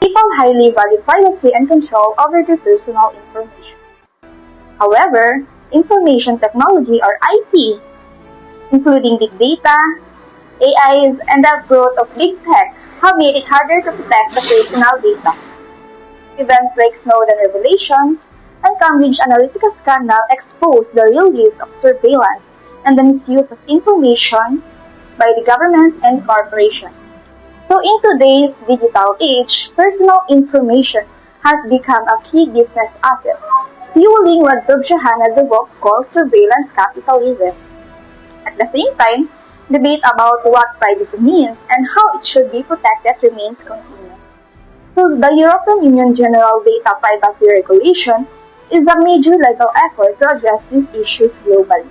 People highly value privacy and control over their personal information. However, information technology or IT, including big data, AIs, and the growth of big tech have made it harder to protect the personal data. Events like Snowden revelations and Cambridge Analytica scandal expose the real risk of surveillance and the misuse of information by the government and corporations. So in today's digital age, personal information has become a key business asset, fueling what Zubshahana Zuboff calls surveillance capitalism. At the same time, debate about what privacy means and how it should be protected remains continuous. So the European Union General Data Privacy Regulation is a major legal effort to address these issues globally.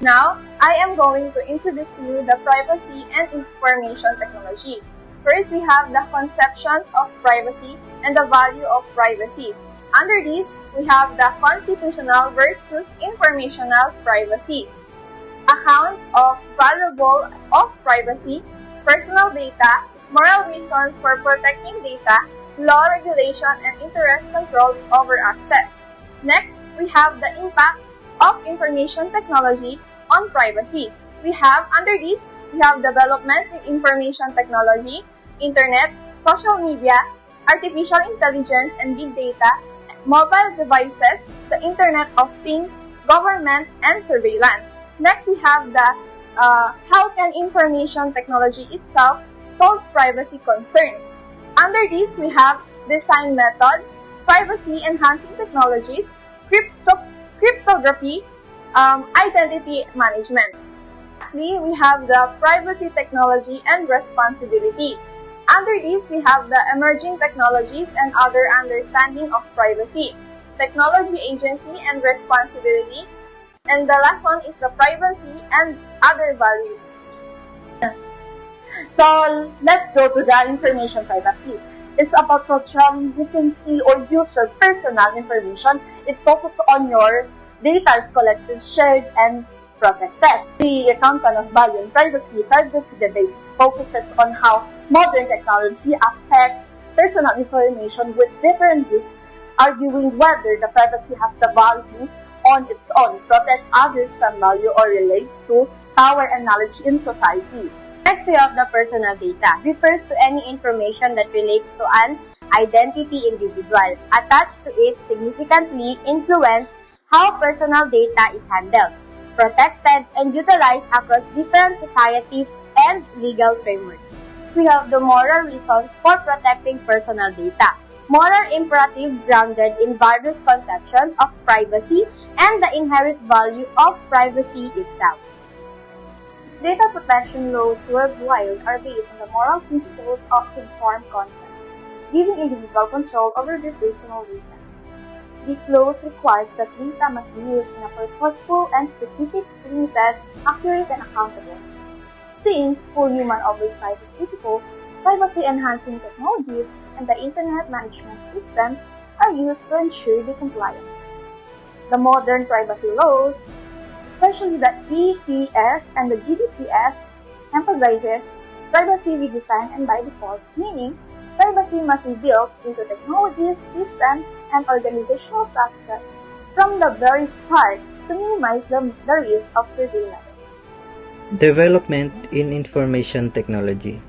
Now, I am going to introduce to you the privacy and information technology. First, we have the conceptions of privacy and the value of privacy. Under this, we have the constitutional versus informational privacy. Account of valuable of privacy, personal data, moral reasons for protecting data, law regulation, and interest control over access. Next, we have the impact of information technology on privacy. We have under this, we have developments in information technology, internet, social media, artificial intelligence and big data, mobile devices, the Internet of Things, government, and surveillance. Next, we have the how can information technology itself solve privacy concerns. Under this, we have design methods, privacy-enhancing technologies, cryptography, identity management. Lastly, we have the privacy technology and responsibility. Under this, we have the emerging technologies and other understanding of privacy, technology agency and responsibility, and the last one is the privacy and other values. So let's go to the information privacy. It's about controlling who can see or use your personal information. It focuses on your data is collected, shared, and protected. The accountant of value and privacy debate focuses on how modern technology affects personal information with different views, arguing whether the privacy has the value on its own, protect others from value, or relates to power and knowledge in society. Next, we have the personal data. Refers to any information that relates to an identity individual. Attached to it significantly influence how personal data is handled, protected, and utilized across different societies and legal frameworks. We have the moral reasons for protecting personal data. Moral imperative grounded in various conceptions of privacy and the inherent value of privacy itself. Data protection laws worldwide are based on the moral principles of informed consent, giving individual control over their personal data. These laws require that data must be used in a purposeful and specific, limited, accurate, and accountable. Since full human oversight is difficult, privacy-enhancing technologies and the Internet management system are used to ensure the compliance. The modern privacy laws, especially the EPS and the GDPR, emphasizes privacy with design and by default, meaning privacy must be built into technologies, systems, and organizational processes from the very start to minimize the risk of surveillance. Development in information technology.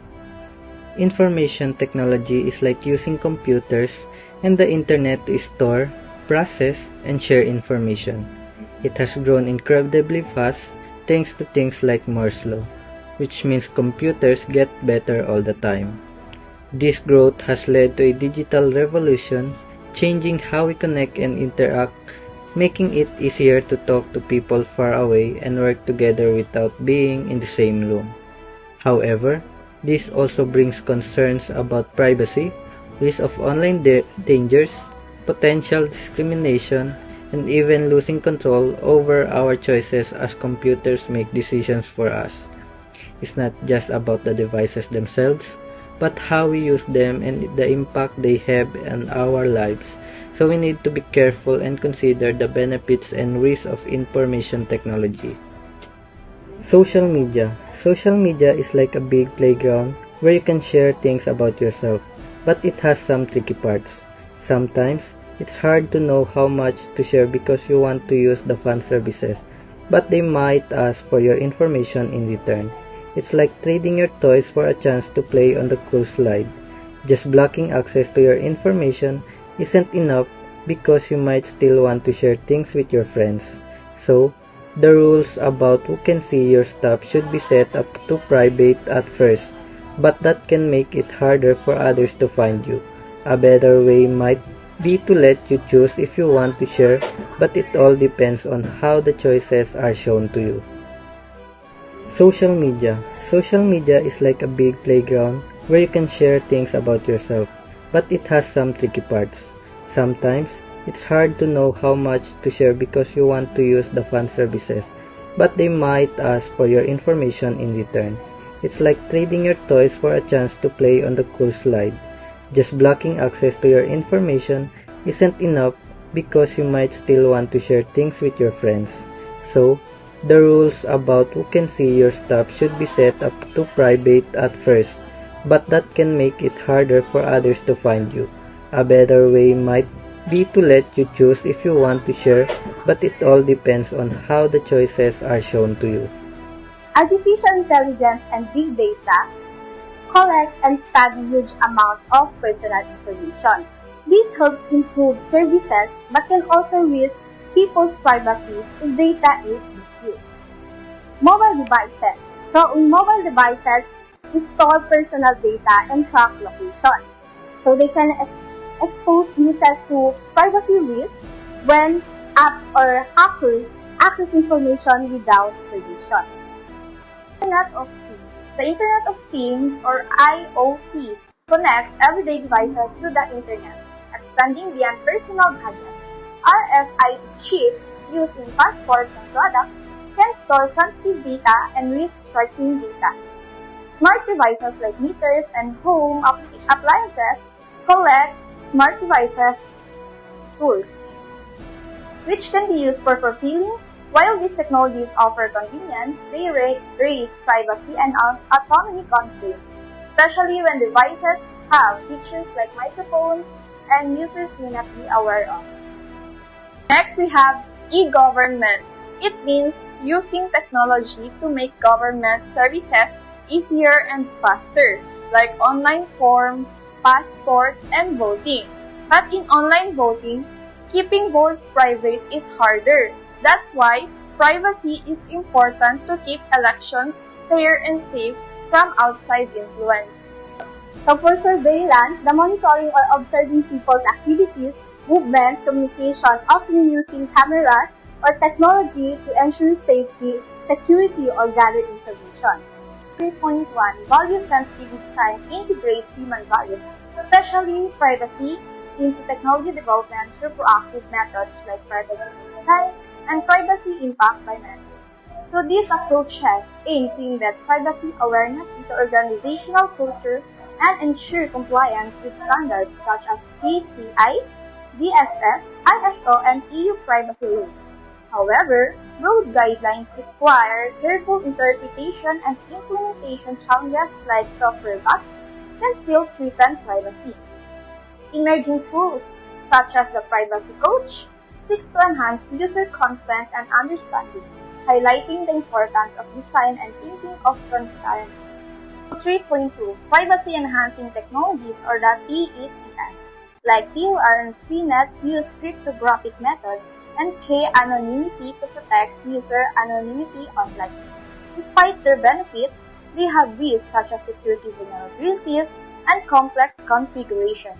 Information technology is like using computers and the internet to store, process, and share information. It has grown incredibly fast thanks to things like Moore's Law, which means computers get better all the time. This growth has led to a digital revolution, changing how we connect and interact, making it easier to talk to people far away and work together without being in the same room. However, this also brings concerns about privacy, risk of online dangers, potential discrimination, and even losing control over our choices as computers make decisions for us. It's not just about the devices themselves, but how we use them and the impact they have on our lives. So we need to be careful and consider the benefits and risks of information technology. Social media. Social media is like a big playground where you can share things about yourself. but it has some tricky parts. Sometimes, it's hard to know how much to share because you want to use the fun services, but they might ask for your information in return. It's like trading your toys for a chance to play on the cool slide. Just blocking access to your information isn't enough because you might still want to share things with your friends. So, the rules about who can see your stuff should be set up to private at first, but that can make it harder for others to find you. A better way might be to let you choose if you want to share, but it all depends on how the choices are shown to you. Social media. Social media is like a big playground where you can share things about yourself, but it has some tricky parts. Sometimes, it's hard to know how much to share because you want to use the fun services, but they might ask for your information in return. It's like trading your toys for a chance to play on the cool slide. Just blocking access to your information isn't enough because you might still want to share things with your friends. So, the rules about who can see your stuff should be set up to private at first, but that can make it harder for others to find you. A better way might be to let you choose if you want to share, but it all depends on how the choices are shown to you. Artificial intelligence and big data collect and study huge amount of personal information. This helps improve services but can also risk people's privacy if data is misused. Mobile devices. So in mobile devices, it store personal data and track locations. So they can expose users to privacy risks when apps or hackers access information without permission. Internet of Things. The Internet of Things, or IoT, connects everyday devices to the Internet, extending beyond personal gadgets. RFID chips used in passports and products can store sensitive data and risk tracking data. Smart devices like meters and home appliances collect smart devices tools, which can be used for fulfilling. While these technologies offer convenience, they raise privacy and autonomy concerns, especially when devices have features like microphones and users may not be aware of. Next, we have e-government. It means using technology to make government services easier and faster, like online forms, passports, and voting. But in online voting, keeping votes private is harder. That's why privacy is important to keep elections fair and safe from outside influence. So for surveillance, the monitoring or observing people's activities, movements, communication, often using cameras or technology to ensure safety, security, or gather information. 3.1 Value-sensitive design integrates human values, especially privacy, into technology development through proactive methods like privacy design and privacy impact by methods. So these approaches aim to embed privacy awareness into organizational culture and ensure compliance with standards such as PCI, DSS, ISO, and EU privacy rules. However, broad guidelines require careful interpretation and implementation challenges like software bugs can still threaten privacy. Emerging tools such as the Privacy Coach seeks to enhance user consent and understanding, highlighting the importance of design and thinking of transparency. 3.2 Privacy Enhancing Technologies, or the PETS, like TOR and Freenet, use cryptographic methods and K-anonymity to protect user anonymity online. Despite their benefits, they have risks such as security vulnerabilities and complex configuration.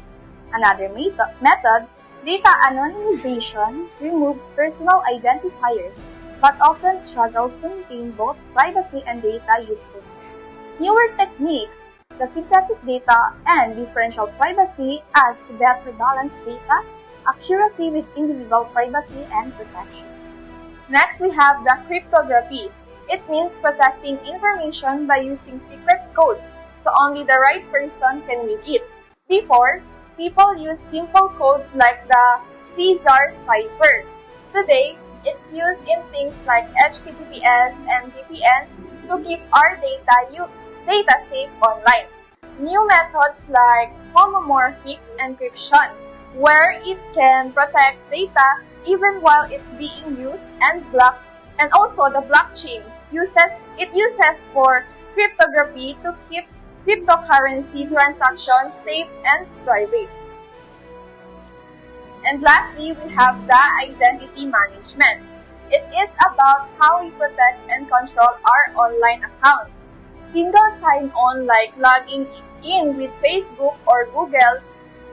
Another method, data anonymization, removes personal identifiers but often struggles to maintain both privacy and data usefulness. Newer techniques, the synthetic data and differential privacy, as to better balance data accuracy with individual privacy and protection. Next, we have the cryptography. It means protecting information by using secret codes, so only the right person can read it. Before, people used simple codes like the Caesar cipher. Today, it's used in things like HTTPS and VPNs to keep our data safe online. new methods like homomorphic encryption, where it can protect data even while it's being used, and also the blockchain uses for cryptography to keep cryptocurrency transactions safe and private. And lastly, we have the identity management. It is about how we protect and control our online accounts. Single sign-on like logging in with Facebook or Google,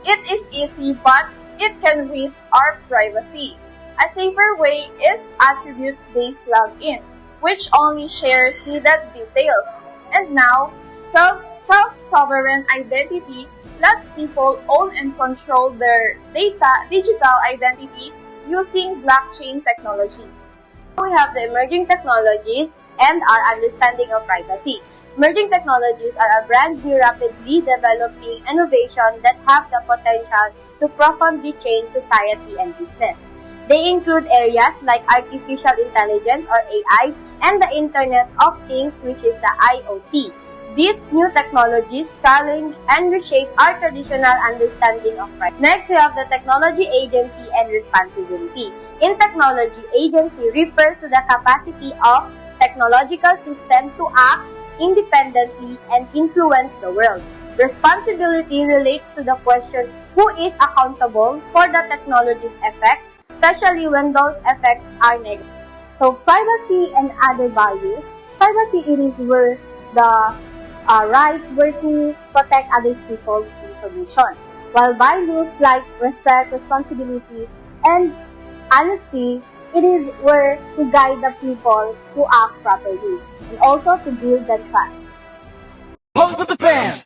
it is easy but it can risk our privacy. A safer way is attribute-based login, which only shares needed details. And now, self-sovereign identity lets people own and control their digital identity using blockchain technology. We have the emerging technologies and our understanding of privacy. Emerging technologies are a brand new rapidly developing innovation that have the potential to profoundly change society and business. They include areas like artificial intelligence or AI and the Internet of Things, which is the IoT. These new technologies challenge and reshape our traditional understanding of privacy. Next, we have the technology agency and responsibility. In technology, agency refers to the capacity of technological system to act independently and influence the world. Responsibility relates to the question who is accountable for the technology's effect, especially when those effects are negative. So privacy and other values. Privacy, it is where the right were to protect other people's information. While values like respect, responsibility, and honesty, it is where to guide the people to act properly and also to build the trust. Pose with the fans.